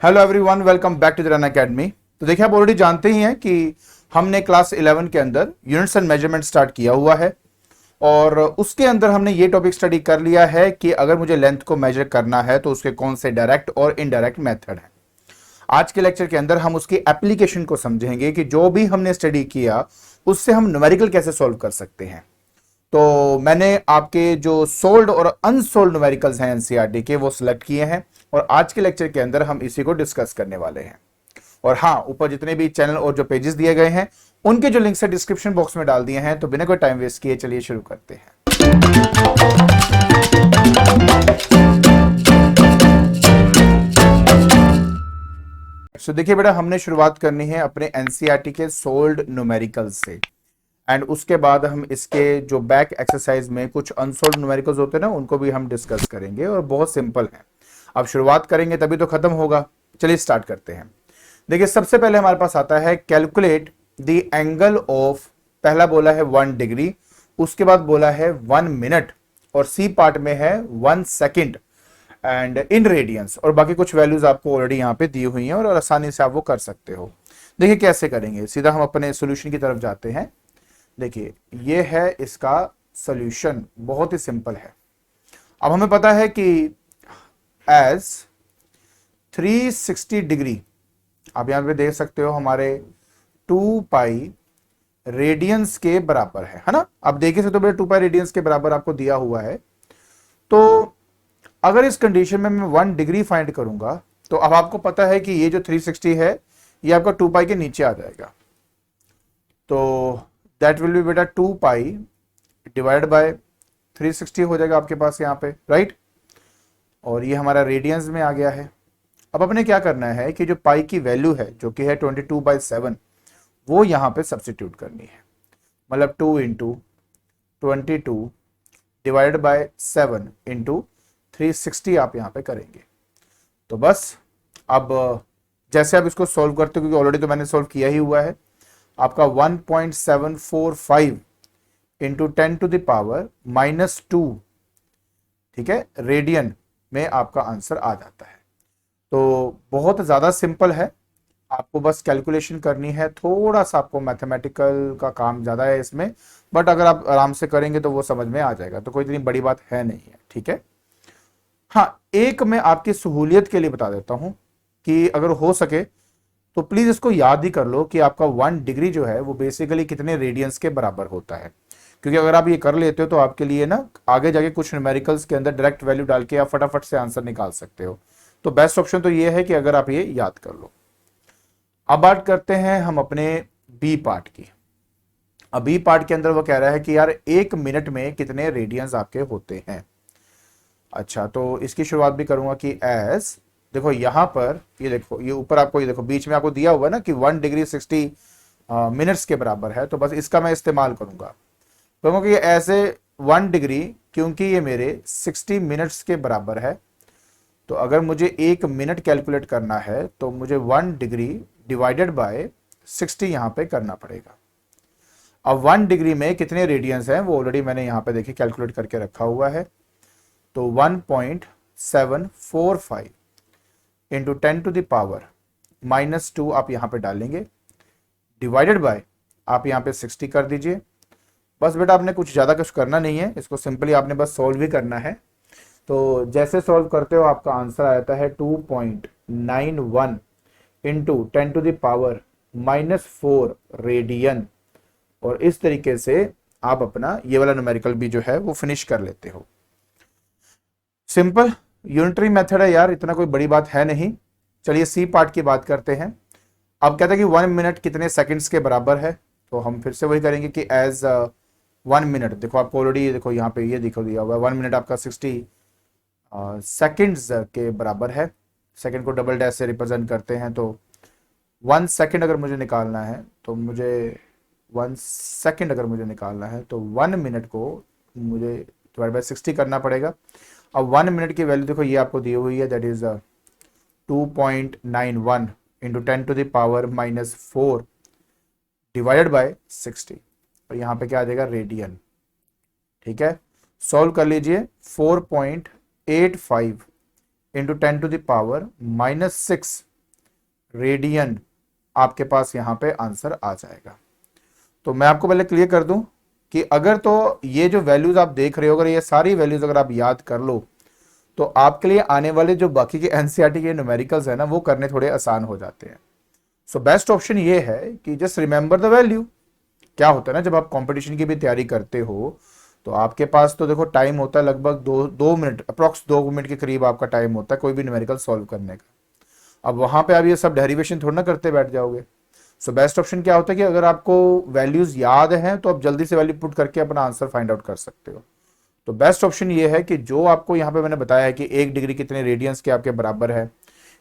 Hello everyone, welcome back to the run academy. तो देखिए, आप ऑलरेडी जानते ही हैं कि हमने क्लास 11 के अंदर यूनिट्स एंड मेजरमेंट स्टार्ट किया हुआ है और उसके अंदर हमने ये टॉपिक स्टडी कर लिया है कि अगर मुझे लेंथ को मेजर करना है तो उसके कौन से डायरेक्ट और इनडायरेक्ट मेथड हैं। आज के लेक्चर के अंदर हम उसकी एप्लीकेशन को समझेंगे कि जो भी हमने स्टडी किया उससे हम न्यूमेरिकल कैसे सॉल्व कर सकते हैं। तो मैंने आपके जो सोल्ड और अनसोल्ड न्यूमेरिकल्स हैं एनसीईआरटी के, वो सिलेक्ट किए हैं और आज के लेक्चर के अंदर हम इसी को डिस्कस करने वाले हैं। और हाँ, ऊपर जितने भी चैनल और जो पेजेस दिए गए हैं उनके जो लिंक्स है डिस्क्रिप्शन बॉक्स में डाल दिए हैं। तो बिना कोई टाइम वेस्ट किए चलिए शुरू करते हैं। सो देखिए बेटा, हमने शुरुआत करनी है अपने एनसीईआरटी के सोल्ड न्यूमेरिकल्स से एंड उसके बाद हम इसके जो बैक एक्सरसाइज में कुछ अनसोल्ड न्यूमेरिकल्स होते हैं ना, उनको भी हम डिस्कस करेंगे और बहुत सिंपल है। अब शुरुआत करेंगे तभी तो खत्म होगा। चलिए स्टार्ट करते हैं। देखिए, सबसे पहले हमारे पास आता है कैलकुलेट द एंगल ऑफ, पहला बोला है 1 डिग्री, उसके बाद बोला है 1 मिनट और सी पार्ट में है 1 सेकेंड एंड इन रेडियंस, और बाकी कुछ वैल्यूज आपको ऑलरेडी यहाँ पे दी हुई हैं और आसानी से आप वो कर सकते हो। देखिए कैसे करेंगे, सीधा हम अपने सोल्यूशन की तरफ जाते हैं। देखिए ये है इसका सॉल्यूशन, बहुत ही सिंपल है। अब हमें पता है कि एज 360 डिग्री, आप यहां पे देख सकते हो, हमारे 2 पाई रेडियंस के बराबर है ना। अब देखिए सकते हो 2 पाई रेडियंस के बराबर आपको दिया हुआ है। तो अगर इस कंडीशन में मैं 1 डिग्री फाइंड करूंगा तो अब आपको पता है कि ये जो 360 है ये आपका 2 पाई के नीचे आ जाएगा। तो दैट विल बी बेटा 2 पाई डिवाइड बाय 360 हो जाएगा आपके पास यहाँ पे, राइट। और ये हमारा रेडियंस में आ गया है। अब अपने क्या करना है कि जो पाई की वैल्यू है जो कि है 22/7, वो यहाँ पे सब्स्टिट्यूट करनी है। मतलब 2 इंटू 22 डिवाइड बाय 7 इंटू 360 आप यहाँ पे करेंगे। तो बस अब जैसे आप इसको सॉल्व करते हो, क्योंकि ऑलरेडी तो मैंने सॉल्व किया ही हुआ है, आपका 1.745 इंटू 10⁻⁻², ठीक है, रेडियन में आपका आंसर आ जाता है। तो बहुत ज़्यादा सिंपल है, आपको बस कैलकुलेशन करनी है। थोड़ा सा आपको मैथमेटिकल का काम ज़्यादा है इसमें, बट अगर आप आराम से करेंगे तो वो समझ में आ जाएगा, तो कोई इतनी बड़ी बात है नहीं है, ठीक है। हाँ, एक मैं आपकी सहूलियत के लिए बता देता हूँ कि अगर हो सके तो प्लीज़ इसको याद ही कर लो कि आपका 1 डिग्री जो है वो बेसिकली कितने रेडियंस के बराबर होता है। क्योंकि अगर आप ये कर लेते हो तो आपके लिए ना आगे जाके कुछ न्यूमेरिकल्स के अंदर डायरेक्ट वैल्यू डाल के आप फटाफट से आंसर निकाल सकते हो। तो बेस्ट ऑप्शन तो ये है कि अगर आप ये याद कर लो। अब बात करते हैं हम अपने बी पार्ट की। अब बी पार्ट के अंदर वो कह रहा है कि यार 1 मिनट में कितने रेडियंस आपके होते हैं। अच्छा, तो इसकी शुरुआत भी करूंगा कि एज, देखो यहां पर ये देखो, ये ऊपर आपको ये देखो बीच में आपको दिया हुआ है ना कि 1 डिग्री 60 मिनट्स के बराबर है। तो बस इसका मैं इस्तेमाल करूंगा, क्योंकि ऐसे 1 डिग्री, क्योंकि ये मेरे 60 मिनट्स के बराबर है। तो अगर मुझे 1 मिनट कैलकुलेट करना है तो मुझे 1 डिग्री डिवाइडेड बाय 60 यहाँ पे करना पड़ेगा। अब 1 डिग्री में कितने रेडियंस हैं वो ऑलरेडी मैंने यहाँ पे देखिए कैलकुलेट करके रखा हुआ है। तो 1.745 इंटू 10⁻⁻² आप यहाँ पे डालेंगे, डिवाइडेड बाय आप यहाँ पे 60 कर दीजिए। बस बेटा आपने कुछ ज़्यादा कुछ करना नहीं है, इसको सिंपली आपने बस सॉल्व ही करना है। तो जैसे सॉल्व करते हो आपका आंसर आता है 2.91 इंटू 10⁻⁻4 रेडियन। और इस तरीके से आप अपना ये वाला न्यूमेरिकल भी जो है वो फिनिश कर लेते हो। सिंपल यूनिटरी मेथड है यार, इतना कोई बड़ी बात है नहीं। चलिए सी पार्ट की बात करते हैं। अब कहते हैं कि 1 मिनट कितने सेकंड्स के बराबर है। तो हम फिर से वही करेंगे कि एज 1 मिनट, देखो आपको ऑलरेडी देखो यहाँ पे ये दिखा दिया हुआ है 1 मिनट आपका 60 सेकंड्स के बराबर है। सेकंड को डबल डैश से रिप्रेजेंट करते हैं। तो 1 सेकंड अगर मुझे निकालना है तो मुझे 1 सेकंड अगर मुझे निकालना है तो 1 मिनट को मुझे डिवाइड बाय 60 करना पड़ेगा। अब 1 मिनट की वैल्यू देखो ये आपको दी हुई है, that is 2.91 into 10⁻⁻4 divided by 60, और यहाँ पे क्या आ जाएगा रेडियन, ठीक है। सॉल्व कर लीजिए। 4.85 इंटू 10⁻⁻6 रेडियन आपके पास यहां पे आंसर आ जाएगा। तो मैं आपको पहले क्लियर कर दूं कि अगर तो ये जो वैल्यूज आप देख रहे हो, अगर ये सारी वैल्यूज अगर आप याद कर लो तो आपके लिए आने वाले जो बाकी के एनसीईआरटी के न्यूमेरिकल्स है ना, वो करने थोड़े आसान हो जाते हैं। सो बेस्ट ऑप्शन ये है कि जस्ट रिमेंबर द वैल्यू। क्या होता है ना, जब आप कंपटीशन की भी तैयारी करते हो तो आपके पास तो देखो टाइम होता है लगभग 2 मिनट, अप्रॉक्स 2 मिनट के करीब आपका टाइम होता है कोई भी न्यूमेरिकल सॉल्व करने का। अब वहां पे आप ये सब डेरिवेशन थोड़ा ना करते बैठ जाओगे। सो बेस्ट ऑप्शन क्या होता है कि अगर आपको वैल्यूज याद हैं तो आप जल्दी से वैल्यू पुट करके अपना आंसर फाइंड आउट कर सकते हो। तो बेस्ट ऑप्शन ये है कि जो आपको यहाँ पे मैंने बताया है कि 1 डिग्री कितने रेडियंस के आपके बराबर है,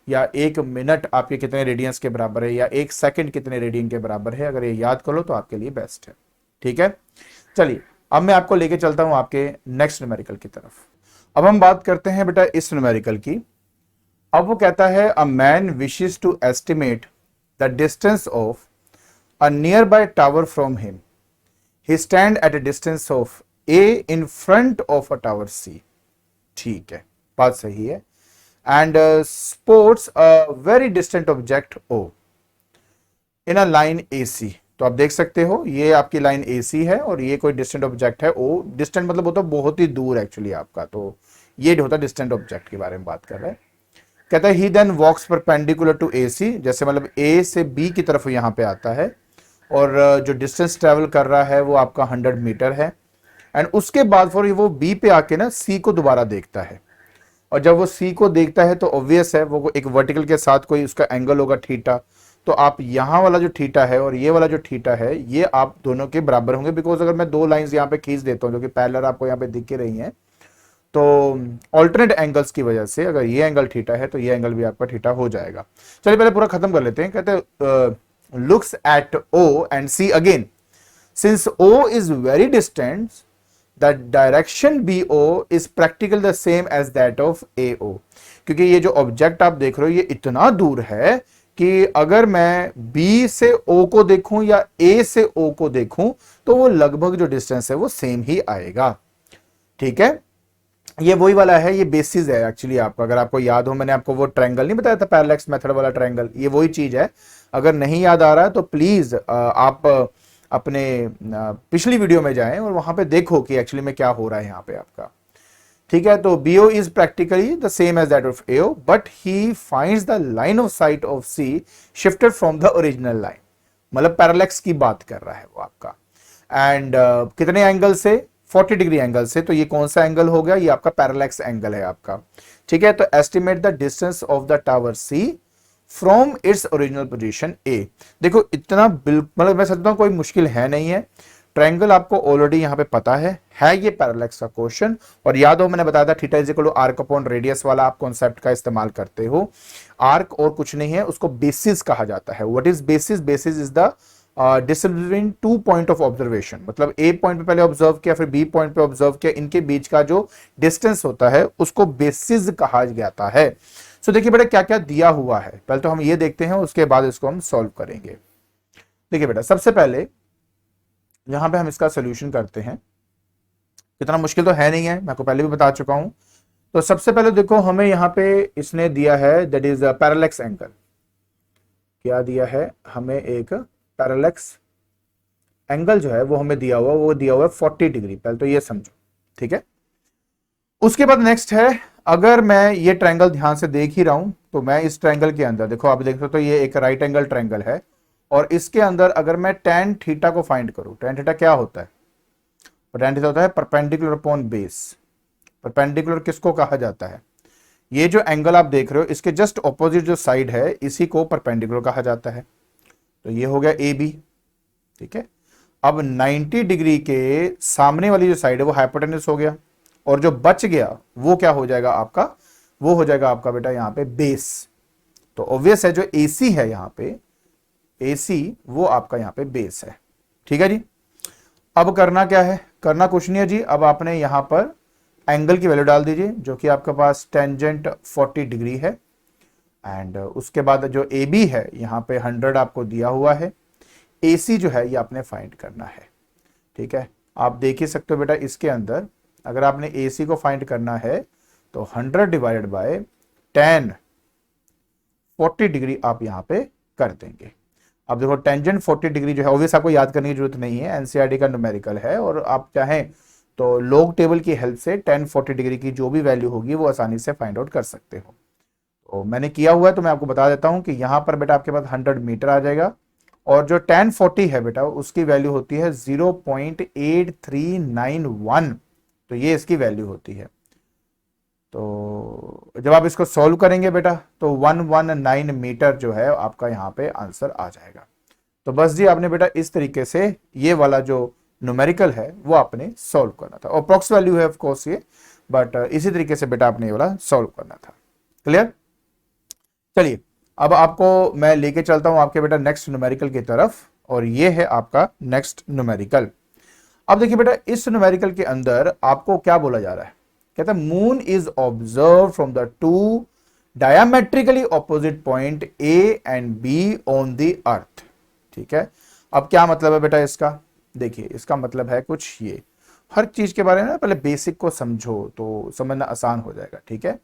या 1 मिनट आपके कितने रेडियंस के बराबर है, या 1 सेकंड कितने रेडियन के बराबर है, अगर ये याद कर लो तो आपके लिए बेस्ट है। ठीक है, चलिए अब मैं आपको लेके चलता हूं आपके नेक्स्ट न्यूमेरिकल की तरफ। अब हम बात करते हैं बेटा इस न्यूमेरिकल की। अब वो कहता है a man wishes to estimate the distance of a nearby tower from him. He stand at a distance of A in front of a tower C. ठीक है, बात सही है। And spots a very distant object O in a line A C. तो आप देख सकते हो ये आपकी लाइन ए सी है और ये कोई डिस्टेंट ऑब्जेक्ट है ओ। डिस्टेंट मतलब होता है बहुत ही दूर एक्चुअली आपका, तो ये होता है डिस्टेंट ऑब्जेक्ट के बारे में बात कर रहे हैं। कहता है ही देन वॉक्स परपेंडिकुलर टू ए सी, जैसे मतलब ए से बी की तरफ यहां पे आता है और जो डिस्टेंस ट्रेवल कर रहा है वो आपका 100 मीटर है। एंड उसके बाद फिर वो बी पे आके ना सी को दोबारा देखता है, और जब वो सी को देखता है तो ऑब्वियस है वो एक वर्टिकल के साथ कोई उसका एंगल होगा थीटा। तो आप यहां वाला जो थीटा है और ये वाला जो थीटा है ये आप दोनों के बराबर होंगे, बिकॉज अगर मैं दो लाइंस यहां पे खींच देता हूं जो कि पैरेलल आपको यहां पे दिख रही हैं, तो ऑल्टरनेट एंगल्स की वजह से अगर ये एंगल थीटा है तो ये एंगल भी आपका थीटा हो जाएगा। चलिए पहले पूरा खत्म कर लेते हैं। कहते हैं looks at O and C again since O is very distant the direction B O is practical the same as that of A O. क्योंकि ये जो ऑब्जेक्ट आप देख रहे हो ये इतना दूर है कि अगर मैं बी से ओ को देखूं या ए से ओ को देखूं तो वो लगभग जो डिस्टेंस है वो सेम ही आएगा। ठीक है, ये वही वाला है, ये बेसिस है एक्चुअली आपका। अगर आपको याद हो मैंने आपको वो ट्रायंगल नहीं बताया था, पैरेलैक्स मेथड वाला ट्रायंगल, ये वही चीज है। अगर नहीं याद आ रहा है तो प्लीज आप अपने पिछली वीडियो में जाएं और वहां पे देखो कि एक्चुअली में क्या हो रहा है यहाँ पे आपका। ठीक है, तो BO is practically the same as that of AO but he finds the line of sight of C shifted from the original line. मतलब पैरेलैक्स की बात कर रहा है वो आपका। एंड कितने एंगल से, 40 डिग्री एंगल से। तो ये कौन सा एंगल हो गया, ये आपका पैरेलैक्स एंगल है आपका। ठीक है, तो estimate the distance of the tower C from its original position A। देखो इतना मतलब मैं समझता हूं कोई मुश्किल है नहीं है। ट्रायंगल आपको ऑलरेडी यहां पे पता है ये पैरेलैक्स का क्वेश्चन। और याद हो मैंने बताया था theta is equal to arc upon radius वाला आप कॉन्सेप्ट का इस्तेमाल करते हो। आर्क और कुछ नहीं है, उसको बेसिस कहा जाता है। What is basis? Basis is the distance between 2 point of observation. मतलब ए पॉइंट पे पहले ऑब्जर्व किया फिर बी पॉइंट पे ऑब्जर्व किया, इनके बीच का जो डिस्टेंस होता है उसको बेसिस कहा जाता है। सो देखिए बेटा क्या क्या दिया हुआ है, पहले तो हम ये देखते हैं उसके बाद इसको हम सॉल्व करेंगे। देखिए बेटा सबसे पहले यहां पे हम इसका सोल्यूशन करते हैं। इतना मुश्किल तो है नहीं है, मैं आपको पहले भी बता चुका हूं। तो सबसे पहले देखो हमें यहां पे इसने दिया है दैट इज पैरेलैक्स एंगल। क्या दिया है हमें? एक पैरेलैक्स एंगल जो है वो हमें दिया हुआ, वो दिया हुआ है 40 डिग्री। पहले तो ये समझो, ठीक है। उसके बाद नेक्स्ट है, अगर मैं ये ट्रायंगल ध्यान से देख ही रहा हूं तो मैं इस ट्रायंगल के अंदर देखो आप देख सकते हो तो ये एक राइट एंगल ट्रायंगल है और इसके अंदर अगर मैं tan थीटा को फाइंड करूं, tan थीटा क्या होता है? tan थीटा होता है परपेंडिकुलर अपॉन बेस। परपेंडिकुलर किसको कहा जाता है? ये जो एंगल आप देख रहे हो इसके जस्ट ऑपोजिट जो साइड है इसी को परपेंडिकुलर कहा जाता है। तो ये हो गया AB। ठीक है, अब 90 डिग्री के सामने वाली जो साइड है वो हाइपोटेन्यूस हो गया और जो बच गया वो क्या हो जाएगा आपका? वो हो जाएगा आपका बेटा यहां पे बेस। तो ऑब्वियस है जो AC है यहां पे, AC वो आपका यहां पे बेस है। ठीक है जी, अब करना क्या है? करना कुछ नहीं है जी, अब आपने यहां पर एंगल की वैल्यू डाल दीजिए जो कि आपके पास टेंजेंट 40 डिग्री है। एंड उसके बाद जो AB है यहां पे 100 आपको दिया हुआ है। AC जो है ये आपने फाइंड करना है। ठीक है, आप देख ही सकते हो बेटा इसके अंदर अगर आपने AC को फाइंड करना है तो 100 डिवाइडेड बाय tan 40 डिग्री आप यहाँ पे कर देंगे। अब देखो टेंजेंट 40 डिग्री जो है ऑब्वियस आपको याद करने की जरूरत नहीं है, एनसीईआरटी का न्यूमेरिकल है, और आप चाहें तो लॉग टेबल की हेल्प से tan 40 डिग्री की जो भी वैल्यू होगी वो आसानी से फाइंड आउट कर सकते हो। तो मैंने किया हुआ है, तो मैं आपको बता देता हूं कि यहां पर बेटा आपके पास 100 मीटर आ जाएगा, और जो tan 40 है बेटा उसकी वैल्यू होती है 0.8391, तो ये इसकी वैल्यू होती है। तो जब आप इसको सॉल्व करेंगे बेटा तो 119 मीटर जो है आपका यहाँ पे आंसर आ जाएगा। तो बस जी आपने बेटा इस तरीके से ये वाला जो न्यूमेरिकल है वो आपने सॉल्व करना था, और अप्रॉक्स वैल्यू है ऑफ कोर्स ये, बट इसी तरीके से बेटा आपने ये वाला सॉल्व करना था। क्लियर? चलिए अब आपको मैं लेके चलता हूं आपके बेटा नेक्स्ट न्यूमेरिकल की तरफ, और ये है आपका नेक्स्ट न्यूमेरिकल। अब देखिए बेटा इस न्यूमेरिकल के अंदर आपको क्या बोला जा रहा है, कहता है moon is observe from the to diametrically opposite point A and be on the earth. ठीक है, अब क्या मतलब है बेटा इसका, देखिए इसका मतलब है कुछ ये, हर चीज के बारे में पहले बेसिक को समझो तो समझना आसान हो जाएगा। ठीक है,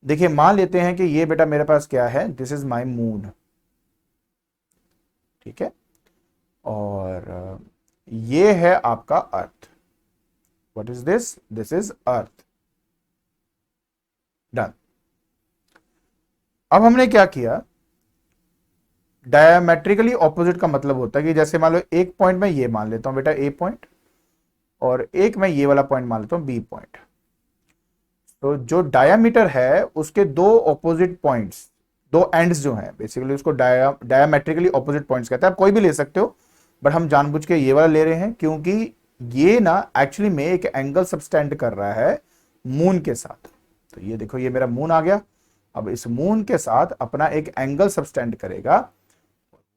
देखिए मान लेते हैं कि ये बेटा मेरे पास क्या है, दिस इज माई मून। ठीक है, और ये है आपका earth. What is this? This is earth. Done. अब हमने क्या किया, डायमेट्रिकली ऑपोजिट का मतलब होता है कि जैसे मान लो एक पॉइंट में ये मान लेता हूं बेटा ए पॉइंट, और एक मैं ये वाला पॉइंट मान लेता हूं बी पॉइंट। तो जो डायामीटर है उसके दो ऑपोजिट पॉइंट्स, दो एंड्स जो हैं बेसिकली उसको डायमेट्रिकली ऑपोजिट पॉइंट्स कहते हैं। आप कोई भी ले सकते हो, बट हम जानबूझ के ये वाला ले रहे हैं क्योंकि ये ना एक्चुअली में एक एंगल सबटेंड कर रहा है मून के साथ। तो ये देखो ये मेरा मून आ गया, अब इस मून के साथ अपना एक एंगल सबटेंड करेगा।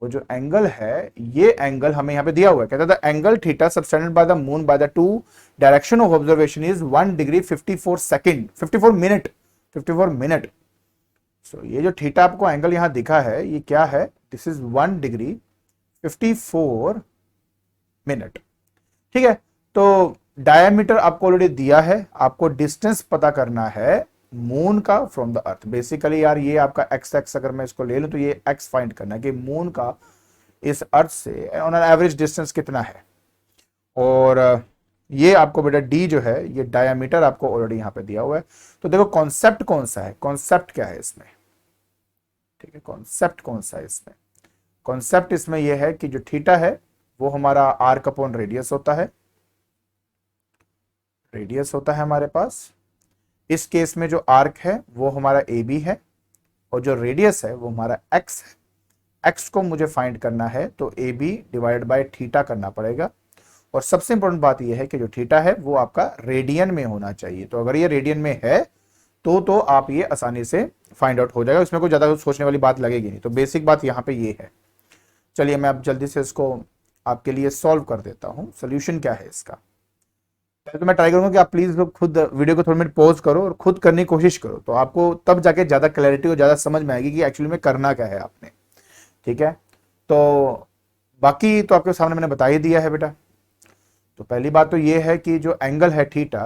वो जो एंगल है ये एंगल हमें यहां पे दिया हुआ है, कहता था angle theta subtended by the moon by the two direction of observation is 1 degree 54 second 54 minute. So ये जो थीटा आपको एंगल यहां दिखा है ये क्या है, दिस इज 1 डिग्री 54 मिनट। ठीक है, तो डायमीटर आपको ऑलरेडी दिया है, आपको डिस्टेंस पता करना है मून का फ्रॉम द अर्थ। बेसिकली यार ये आपका एक्स एक्स अगर मैं इसको ले लूं तो ये एक्स फाइंड करना है कि मून का इस अर्थ से ऑन एन एवरेज डिस्टेंस कितना है, और ये आपको बेटा डी जो है ये डायमीटर आपको ऑलरेडी यहां पे दिया हुआ है। तो देखो कॉन्सेप्ट कौन सा है, कॉन्सेप्ट क्या है इसमें, ठीक है, कॉन्सेप्ट कौन सा है इसमें, कॉन्सेप्ट इसमें यह है कि जो थीटा है वो हमारा आर्क अपॉन रेडियस होता है, रेडियस होता है हमारे पास। इस केस में जो आर्क है वो हमारा ए बी है, और जो रेडियस है वो हमारा एक्स है। एक्स को मुझे फाइंड करना है तो A B divide by theta करना पड़ेगा, और सबसे इंपॉर्टेंट बात यह है कि जो थीटा है वो आपका रेडियन में होना चाहिए। तो अगर ये रेडियन में है तो आप ये आसानी से फाइंड आउट हो जाएगा, इसमें कोई ज्यादा सोचने वाली बात लगेगी नहीं। तो बेसिक बात यहाँ पे ये है। चलिए मैं अब जल्दी से इसको आपके लिए सॉल्व कर देता हूँ। सोल्यूशन क्या है इसका, पहले तो मैं ट्राई करूंगा कि आप प्लीज खुद वीडियो को थोड़ा मिनट पॉज करो और खुद करने की कोशिश करो, तो आपको तब जाके ज्यादा क्लैरिटी और ज्यादा समझ में आएगी कि एक्चुअली में करना क्या है आपने। ठीक है, तो बाकी तो आपके सामने मैंने बता ही दिया है बेटा। तो पहली बात तो ये है कि जो एंगल है थीटा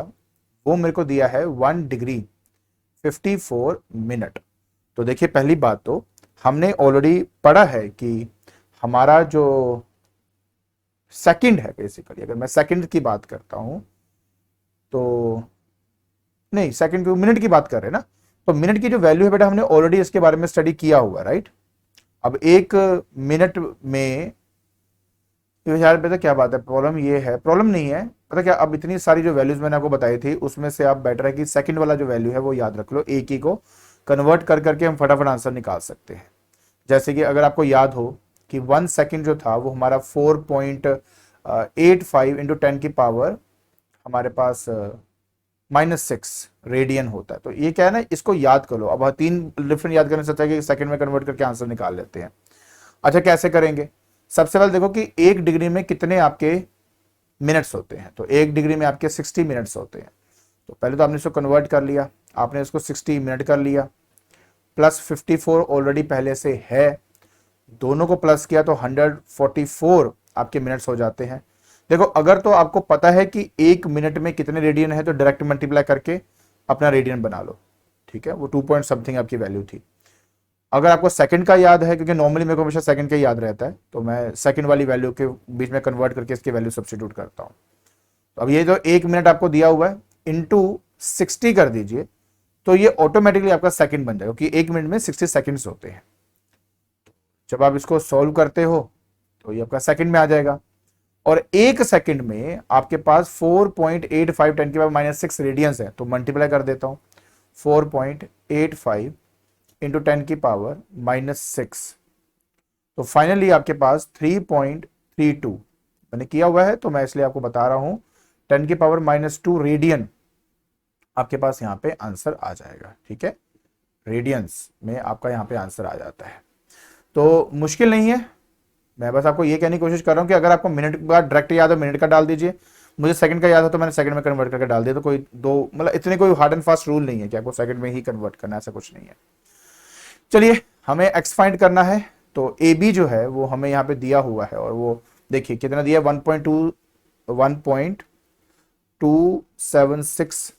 वो मेरे को दिया है 1 डिग्री 54 मिनट। तो देखिए पहली बात तो हमने ऑलरेडी पढ़ा है कि हमारा जो सेकंड है, बेसिकली अगर मैं सेकंड की बात करता हूं तो नहीं, सेकंड की मिनट की बात कर रहे हैं ना, तो मिनट की जो वैल्यू है बेटा हमने ऑलरेडी इसके बारे में स्टडी किया हुआ है, राइट। अब एक मिनट में यार बेटा क्या बात है, प्रॉब्लम ये है, प्रॉब्लम नहीं है, पता क्या, अब इतनी सारी जो वैल्यूज मैंने आपको बताई थी उसमें से आप बेटर है कि सेकंड वाला जो वैल्यू है वो याद रख लो, एक ही को कन्वर्ट कर करके हम फटाफट आंसर निकाल सकते हैं। जैसे कि अगर आपको याद हो कि 1 सेकंड जो था वो हमारा 4.85 इंटू 10 की पावर हमारे पास -6 रेडियन होता है। तो ये क्या है ना, इसको याद कर लो। अब 3 डिफरेंट याद करने से अच्छा है कि सेकंड में कन्वर्ट करके आंसर निकाल लेते हैं। अच्छा कैसे करेंगे, सबसे पहले देखो कि 1 डिग्री में कितने आपके मिनट्स होते हैं, तो 1 डिग्री में आपके 60 मिनट्स होते हैं। तो पहले तो आपने इसको कन्वर्ट कर लिया, आपने इसको 60 मिनट कर लिया, प्लस 54 ऑलरेडी पहले से है, दोनों को प्लस किया तो 144 आपके मिनट्स हो जाते हैं। देखो अगर तो आपको पता है कि 1 मिनट में कितने रेडियन है तो डायरेक्ट मल्टीप्लाई करके अपना रेडियन बना लो, ठीक है, वो 2 पॉइंट समथिंग आपकी वैल्यू थी। अगर आपको सेकंड का याद है, क्योंकि नॉर्मली मेरे को हमेशा सेकंड का याद रहता है, तो मैं सेकंड वाली वैल्यू के बीच में कन्वर्ट करके इसकी वैल्यू सब्स्टिट्यूट करता हूँ। तो अब ये जो 1 मिनट आपको दिया हुआ है इंटू 60 कर दीजिए, तो ये ऑटोमेटिकली आपका सेकंड बन जाएगा, क्योंकि 1 मिनट में 60 सेकंड्स होते हैं। जब आप इसको सॉल्व करते हो तो ये आपका सेकंड में आ जाएगा, और 1 सेकंड में आपके पास 4.85 10 की पावर -6 रेडियंस है। तो मल्टीप्लाई कर देता हूं, 4.85 इंटू 10 की पावर -6, तो फाइनली आपके पास 3.32 मैंने किया हुआ है, तो मैं इसलिए आपको बता रहा हूं 10 की पावर -2 रेडियन आपके पास यहां पे आंसर आ जाएगा। ठीक है, रेडियंस में आपका यहां पे आंसर आ जाता है। तो मुश्किल नहीं है, मैं बस आपको ये कहने की कोशिश कर रहा हूं कि अगर आपको मिनट का डायरेक्ट याद है मिनट का डाल दीजिए, मुझे सेकंड का याद है तो मैंने सेकंड में कन्वर्ट करके डाल दिया। तो कोई दो मतलब इतने कोई हार्ड एंड फास्ट रूल नहीं है कि आपको सेकंड में ही कन्वर्ट करना है, ऐसा कुछ नहीं है। चलिए, हमें एक्स फाइंड करना है, तो ए बी जो है वो हमें यहाँ पे दिया हुआ है, और वो देखिए कितना दिया है, 1.276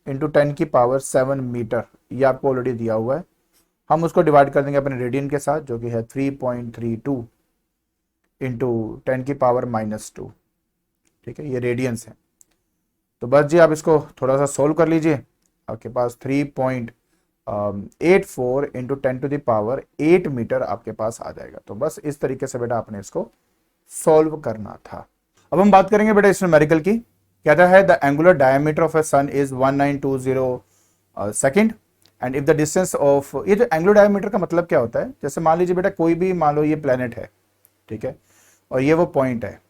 इंटू 10 की पावर 7 मीटर, ये आपको ऑलरेडी दिया हुआ है। हम उसको डिवाइड कर देंगे अपने रेडियन के साथ, जो कि है 3.32 इंटू 10 की पावर -2। ठीक है, ये रेडियंस है। तो बस जी आप इसको थोड़ा सा सोल्व कर लीजिए, आपके पास 3.84 into 10 to the power 8 metre आपके पास आ जाएगा। तो बस इस तरीके से बेटा आपने इसको सॉल्व करना था। अब हम बात करेंगे बेटा इस न्यूमेरिकल की। कहता है the angular diameter of a sun is 1920 second, and if the distance of, ये जो एंगुलर डायमीटर का मतलब क्या होता है, जैसे मान लीजिए बेटा कोई भी, मान लो ये प्लेनेट है, ठीक है, और ये वो पॉइंट है।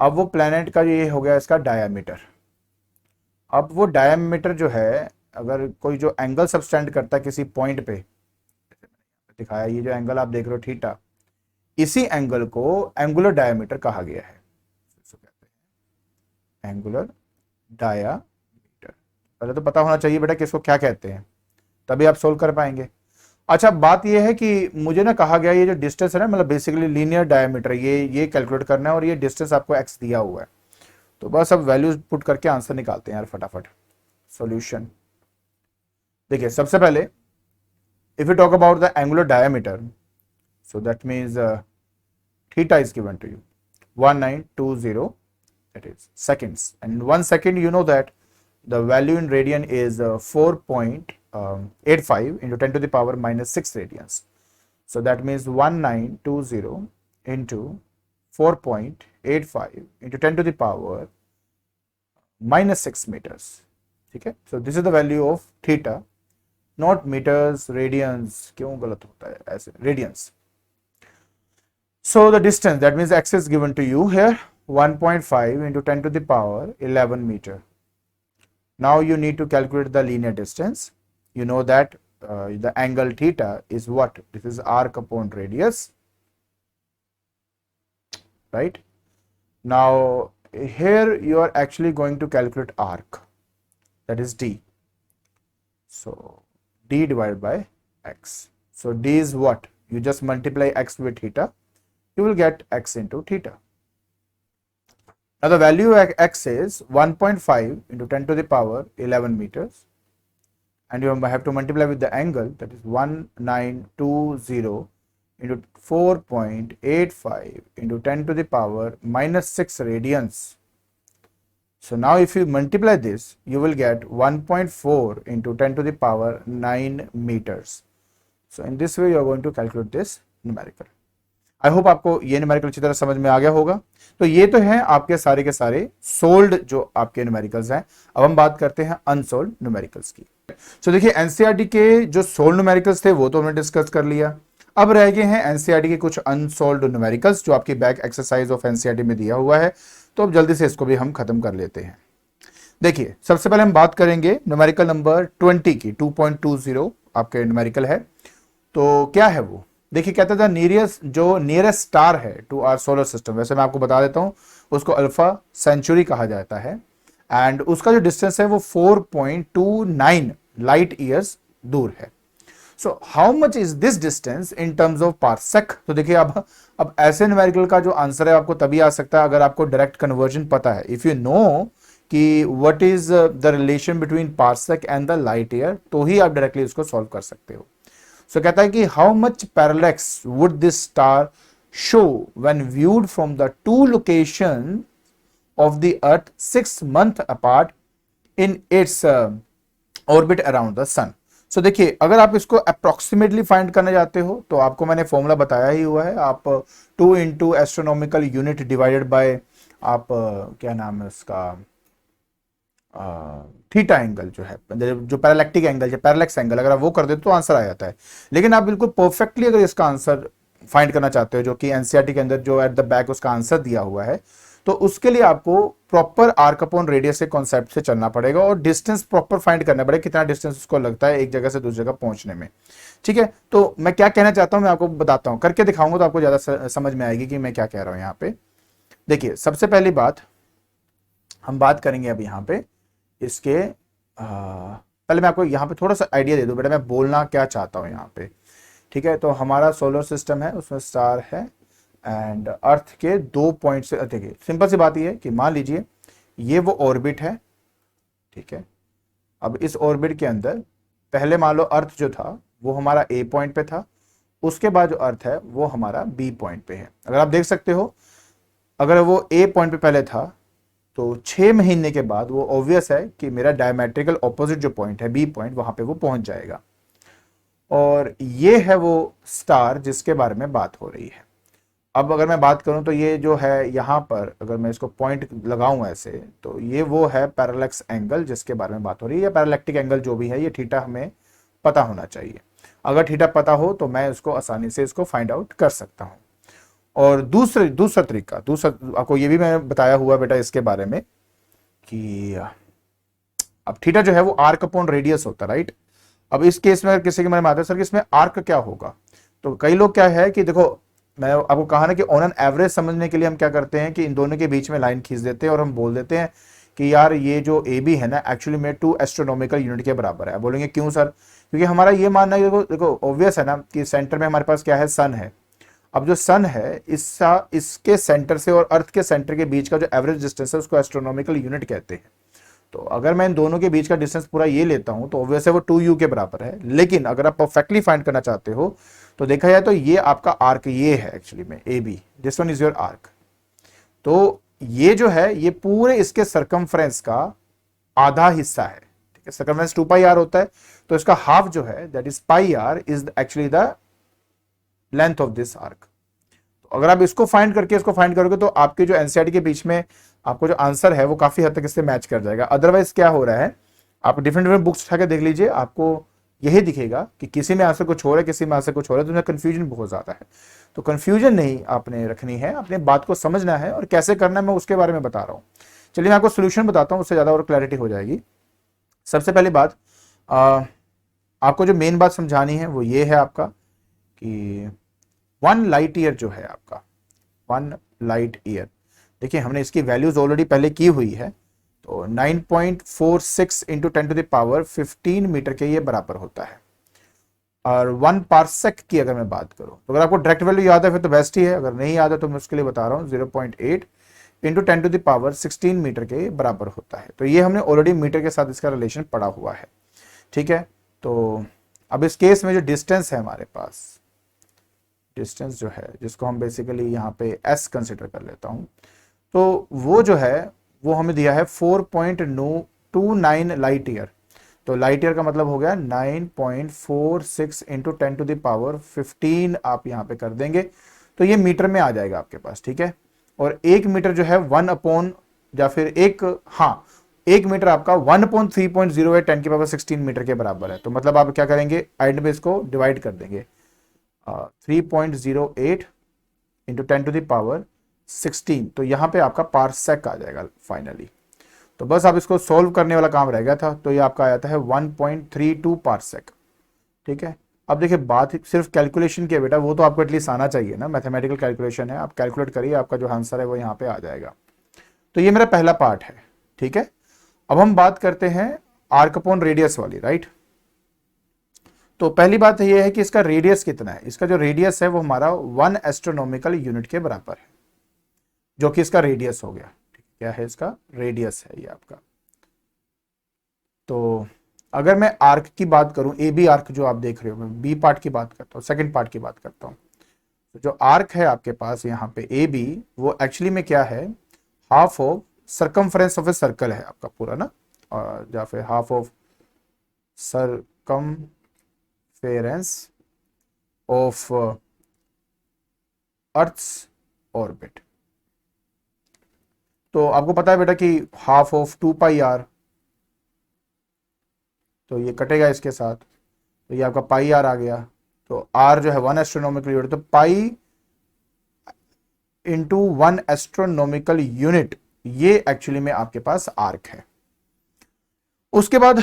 अब वो प्लेनेट का ये हो गया इसका डायमीटर। अब वो डायमीटर जो है, अगर कोई जो एंगल सबटेंड करता है किसी पॉइंट पे, दिखाया ये जो एंगल आप देख रहे हो थीटा, इसी एंगल को एंगुलर डायमीटर कहा गया है। एंगुलर डायमीटर, पहले तो पता होना चाहिए बेटा किसको क्या कहते हैं, तभी आप सोल्व कर पाएंगे। अच्छा, बात यह है कि मुझे ना कहा गया ये जो डिस्टेंस है ना, मतलब बेसिकली लीनियर डायमीटर, ये कैलकुलेट करना है, और ये डिस्टेंस आपको एक्स दिया हुआ है। तो बस अब वैल्यूज पुट करके आंसर निकालते हैं यार फटाफट। सॉल्यूशन देखिए, सबसे पहले if you talk about the angular diameter, so that means theta is given to you 1920, that is seconds, and in 1 second you know that the value in radian is 4.85 into 10 to the power -6 radians. So that means 1920 into 4.85 into 10 to the power -6 meters. ठीक है, so this is the value of theta, not meters, radians, क्यों गलत होता है ऐसे, radians. So the distance, that means x is given to you here, 1.5 into 10 to the power 11 meter. Now you need to calculate the linear distance. You know that the angle theta is what? This is arc upon radius, right? Now here you are actually going to calculate arc, that is d. So d divided by x. So d is what? You just multiply x with theta, you will get x into theta. Now the value of x is 1.5 into 10 to the power 11 meters, and you have to multiply with the angle, that is 1920 into 4.85 into 10 to the power -6 radians. So now if you multiply this, you will get 1.4 into 10 to the power 9 meters. So in this way you are going to calculate this numerical. I hope आपको ये numerical अच्छी तरह समझ में आ गया होगा। तो ये तो है आपके सारे के सारे सोल्ड जो आपके न्यूमेरिकल्स हैं। अब हम बात करते हैं अनसोल्ड न्यूमेरिकल्स की। तो देखिए, एनसीईआरटी के जो सोल्ड न्यूमेरिकल्स थे वो तो हमने डिस्कस कर लिया। अब रह गए हैं एनसीईआरटी के कुछ अनसोल्ड न्यूमेरिकल्स जो आपकी बैक एक्सरसाइज ऑफ एनसीईआरटी में दिया हुआ है। तो अब जल्दी से इसको भी हम खत्म कर लेते हैं। देखिए, सबसे पहले हम बात करेंगे न्यूमेरिकल नंबर 20 की। 2.20 आपके न्यूमेरिकल है। तो क्या है वो? देखिए, कहता था नियरेस्ट स्टार है टू आवर सोलर सिस्टम, वैसे मैं आपको बता देता हूं, उसको अल्फा सेंचुरी कहा जाता है, एंड उसका जो डिस्टेंस है वो 4.29 लाइट ईयर्स दूर है। So how much is this distance in terms of parsec? तो देखिए, अब ऐसे न्यूमेरिकल का जो आंसर है आपको तभी आ सकता है अगर आपको डायरेक्ट कन्वर्जन पता है। इफ यू नो कि what is the relation between parsec and the light year, तो ही आप डायरेक्टली उसको सॉल्व कर सकते हो। सो कहता है कि how much parallax would this star show when viewed from the two location of the earth 6 months apart in its orbit around the sun. So देखिए, अगर आप इसको अप्रोक्सीमेटली फाइंड करना चाहते हो तो आपको मैंने फॉर्मूला बताया ही हुआ है। आप 2 into astronomical unit divided by आप क्या नाम है उसका, थीटा एंगल जो है, जो पैरालैक्टिक एंगल है, पैरालैक्स एंगल, अगर आप वो कर देते तो आंसर आ जाता है। लेकिन आप बिल्कुल परफेक्टली अगर इसका आंसर फाइंड करना चाहते हो, जो कि एनसीईआरटी के अंदर जो एट द बैक उसका आंसर दिया हुआ है, तो उसके लिए आपको प्रॉपर आर्क अपॉन रेडियस के कॉन्सेप्ट से चलना पड़ेगा और डिस्टेंस प्रॉपर फाइंड करना पड़ेगा, कितना डिस्टेंस उसको लगता है एक जगह से दूसरी जगह पहुंचने में। ठीक है, तो मैं क्या कहना चाहता हूं मैं आपको बताता हूं, करके दिखाऊंगा तो आपको ज्यादा समझ में आएगी कि मैं क्या कह रहा हूं यहाँ पे। देखिए, सबसे पहली बात हम बात करेंगे अब यहाँ पे इसके पहले मैं आपको यहाँ पे थोड़ा सा आइडिया दे दूं बेटा, मैं बोलना क्या चाहता हूँ यहाँ पे। ठीक है, तो हमारा सोलर सिस्टम है, उसमें स्टार है एंड अर्थ के 2 पॉइंट से, देखिए सिंपल सी बात ये है कि मान लीजिए ये वो ऑर्बिट है। ठीक है, अब इस ऑर्बिट के अंदर पहले मान लो अर्थ जो था वो हमारा ए पॉइंट पे था, उसके बाद जो अर्थ है वो हमारा बी पॉइंट पे है। अगर आप देख सकते हो, अगर वो ए पॉइंट पे पहले था तो 6 महीने के बाद वो ऑब्वियस है कि मेरा डायमेट्रिकल ऑपोजिट जो पॉइंट है बी पॉइंट, वहां पे वो पहुंच जाएगा। और ये है वो स्टार जिसके बारे में बात हो रही है। अब अगर मैं बात करूं तो ये जो है यहाँ पर, अगर मैं इसको पॉइंट लगाऊं ऐसे, तो ये वो है पैरेलैक्स एंगल जिसके बारे में बात हो रही है, या पैरेलैक्टिक एंगल जो भी है, ये थीटा हमें पता होना चाहिए। अगर थीटा पता हो तो मैं इसको आसानी से इसको फाइंड आउट कर सकता हूं। और दूसरा तरीका, आपको ये भी मैं बताया हुआ बेटा इसके बारे में कि अब थीटा जो है वो आर्क अपॉन रेडियस होता है, राइट। अब इस केस में किसी के मन में आता है सर कि इसमें आर्क क्या होगा, तो कई लोग क्या है कि देखो, मैं आपको कहा ना कि ऑन एन एवरेज समझने के लिए हम क्या करते हैं कि इन दोनों के बीच में लाइन खींच देते हैं और हम बोल देते हैं कि यार ये जो ए बी है ना एक्चुअली में 2 एस्ट्रोनॉमिकल यूनिट के बराबर है। बोलेंगे क्यों सर, क्योंकि हमारा ये मानना है, देखो ऑब्वियस है ना कि सेंटर में हमारे पास क्या है, सन है। अब जो सन है इसके सेंटर से और अर्थ के सेंटर के बीच का जो एवरेज डिस्टेंस है उसको एस्ट्रोनॉमिकल यूनिट कहते हैं। तो अगर मैं इन दोनों के बीच का डिस्टेंस पूरा ये लेता हूं तो ऑब्वियस है वो 2u के बराबर है। लेकिन अगर आप परफेक्टली फाइंड करना चाहते हो तो देखा जाए तो ये आपका आर्क ये है एक्चुअली में A B, this one is your arc. तो ये जो है ये पूरे इसके सर्कमफ्रेंस का आधा हिस्सा है। ठीक है, सर्कमफ्रेंस 2 पाई आर होता है, तो इसका हाफ जो है that is pi R is actually the length of this arc. तो अगर आप इसको फाइंड करोगे तो आपके जो एनसीईआरटी के बीच में आपको जो आंसर है वो काफी हद तक इससे मैच कर जाएगा। अदरवाइज क्या हो रहा है, आप डिफरेंट बुक्स उठा के देख लीजिए, आपको यही दिखेगा कि किसी में आंसर कुछ हो रहा है, किसी में आंसर कुछ हो रहा है, तो उसमें कंफ्यूजन बहुत ज्यादा है। तो कंफ्यूजन नहीं आपने रखनी है, अपने बात को समझना है और कैसे करना है मैं उसके बारे में बता रहा हूं। चलिए मैं आपको सोल्यूशन बताता हूं, उससे ज्यादा और क्लैरिटी हो जाएगी। सबसे पहली बात आपको जो मेन बात समझानी है वो ये है आपका कि 1 लाइट ईयर जो है आपका, 1 लाइट ईयर, देखिए हमने इसकी वैल्यूज ऑलरेडी पहले की हुई है। तो 9.46 इंटू 10⁻15 मीटर के ये बराबर होता है। और 1 पार्सेक की अगर मैं बात करूं तो अगर आपको डायरेक्ट वैल्यू याद है फिर तो बेस्ट ही है, अगर नहीं याद है तो मैं उसके लिए बता रहा हूं 0.8 इंटू 10⁻16 मीटर के बराबर होता है। तो ये हमने ऑलरेडी मीटर के साथ इसका रिलेशन पढ़ा हुआ है। ठीक है, तो अब इस केस में जो डिस्टेंस है हमारे पास, डिस्टेंस जो है जिसको हम बेसिकली यहाँ पे s कंसिडर कर लेता हूँ, तो वो जो है वो हमें दिया है 4.29 लाइट ईयर। तो लाइट ईयर का मतलब हो गया 9.46 इंटू 10⁻15 आप यहाँ पे कर देंगे तो ये मीटर में आ जाएगा आपके पास। ठीक है, और 1 मीटर जो है 1 अपॉन या फिर एक मीटर आपका 1/3.08 10⁻16 मीटर के बराबर है। तो मतलब आप क्या करेंगे, एंड में इसको डिवाइड कर देंगे 3.08 इंटू 10⁻16, तो यहां पे आपका पार्सेक आ जाएगा फाइनली। तो बस आप इसको सॉल्व करने वाला काम रह गया था, तो ये आपका आ जाता है 1.32 पार्सेक। ठीक है, अब देखिए बात सिर्फ कैलकुलेशन की है बेटा, वो तो आपको एटलीस्ट आना चाहिए ना, मैथमेटिकल कैलकुलेशन है, आप कैलकुलेट करिए, आपका जो आंसर है वो यहाँ पे आ जाएगा। तो ये मेरा पहला पार्ट है। ठीक है, अब हम बात करते हैं आर्क अपॉन रेडियस वाली, राइट। तो पहली बात ये है कि इसका रेडियस कितना है, इसका जो रेडियस है वो हमारा 1 एस्ट्रोनॉमिकल यूनिट के बराबर है, जो कि इसका रेडियस हो गया। ठीक है, क्या है इसका रेडियस है ये आपका। तो अगर मैं आर्क की बात करूं, ए बी आर्क जो आप देख रहे हो, मैं बी पार्ट की बात करता हूँ, सेकंड पार्ट की बात करता हूँ। तो जो आर्क है आपके पास यहाँ पे ए बी, वो एक्चुअली में क्या है, half of circumference of a circle है आपका पूरा ना, या फिर half of circumference of earth's orbit. तो आपको पता है बेटा कि हाफ ऑफ 2 पाई आर, तो ये कटेगा इसके साथ, तो ये आपका पाई आर आ गया। तो आर जो है 1 एस्ट्रोनॉमिकल यूनिट, तो पाई इंटू 1 एस्ट्रोनॉमिकल यूनिट, ये एक्चुअली में आपके पास आर्क है। उसके बाद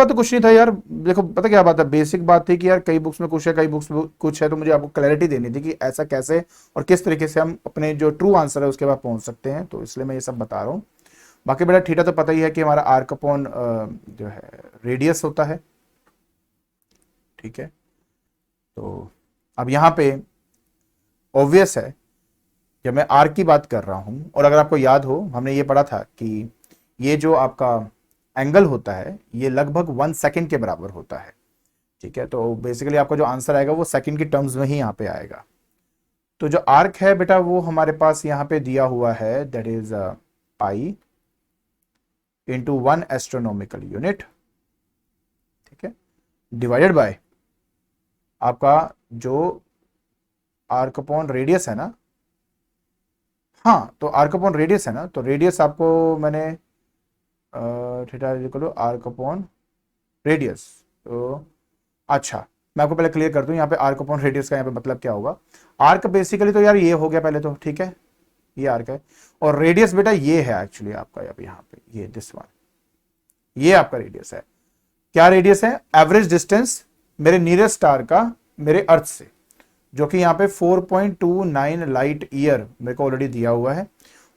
तो कुछ नहीं था यार। देखो पता क्या बात है, बेसिक बात थी कि यार कई बुक्स में कुछ है, कई बुक्स में कुछ है, तो मुझे आपको क्लैरिटी देनी थी कि ऐसा कैसे और किस तरीके से हम अपने जो ट्रू आंसर है उसके बाद पहुंच सकते हैं, तो इसलिए मैं ये सब बता रहा हूँ। बाकी बेटा थीटा तो पता ही है कि हमारा आर्क अपॉन जो है रेडियस होता है, ठीक है। तो अब यहाँ पे ऑब्वियस है, जब मैं आर्क की बात कर रहा हूं, और अगर आपको याद हो हमने ये पढ़ा था कि ये जो आपका एंगल होता है ये लगभग 1 सेकेंड के बराबर होता है, ठीक है। तो बेसिकली आपका जो आंसर आएगा वो सेकेंड की टर्म्स में ही यहाँ पे आएगा। तो जो आर्क है बेटा वो हमारे पास यहाँ पे दिया हुआ है, that is pi into 1 astronomical unit, ठीक है, डिवाइडेड बाय आपका जो आर्क अपॉन रेडियस है ना, हाँ तो आर्क अपॉन रेडियस है ना, तो रेडियस आपको मैंने theta equal arc upon radius. तो अच्छा मैं आपको पहले क्लियर कर दूं, यहाँ पे आर्क अपॉन रेडियस का यहाँ पे मतलब क्या होगा। आर्क बेसिकली तो यार ये हो गया पहले तो, ठीक है, ये आर्क है, और रेडियस बेटा ये है एक्चुअली आपका यहाँ पे, ये दिस वन, ये आपका रेडियस है। क्या रेडियस है, एवरेज डिस्टेंस मेरे नियरेस्ट स्टार का मेरे अर्थ से, जो कि यहाँ पे 4.29 लाइट ईयर मेरे को ऑलरेडी दिया हुआ है।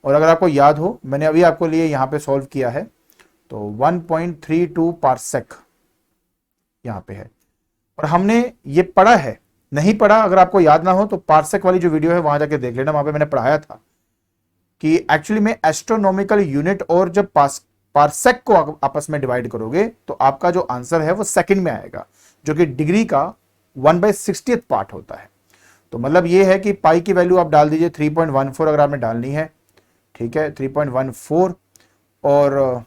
और अगर आपको याद हो मैंने अभी आपको लिए यहाँ पे सॉल्व किया है, तो 1.32 पार्सेक यहाँ पे है। और हमने ये पढ़ा है, नहीं पढ़ा अगर आपको याद ना हो तो पार्सेक वाली जो वीडियो है वहां जाके देख लेना, वहां पे मैंने पढ़ाया था कि एक्चुअली में एस्ट्रोनॉमिकल यूनिट और जब पार्सेक को आपस में डिवाइड करोगे तो आपका जो आंसर है वो सेकंड में आएगा, जो कि डिग्री का 1/60th पार्ट होता है। तो मतलब ये है कि पाई की वैल्यू आप डाल दीजिए 3.14 अगर आपने डालनी है, ठीक है, 3.14, और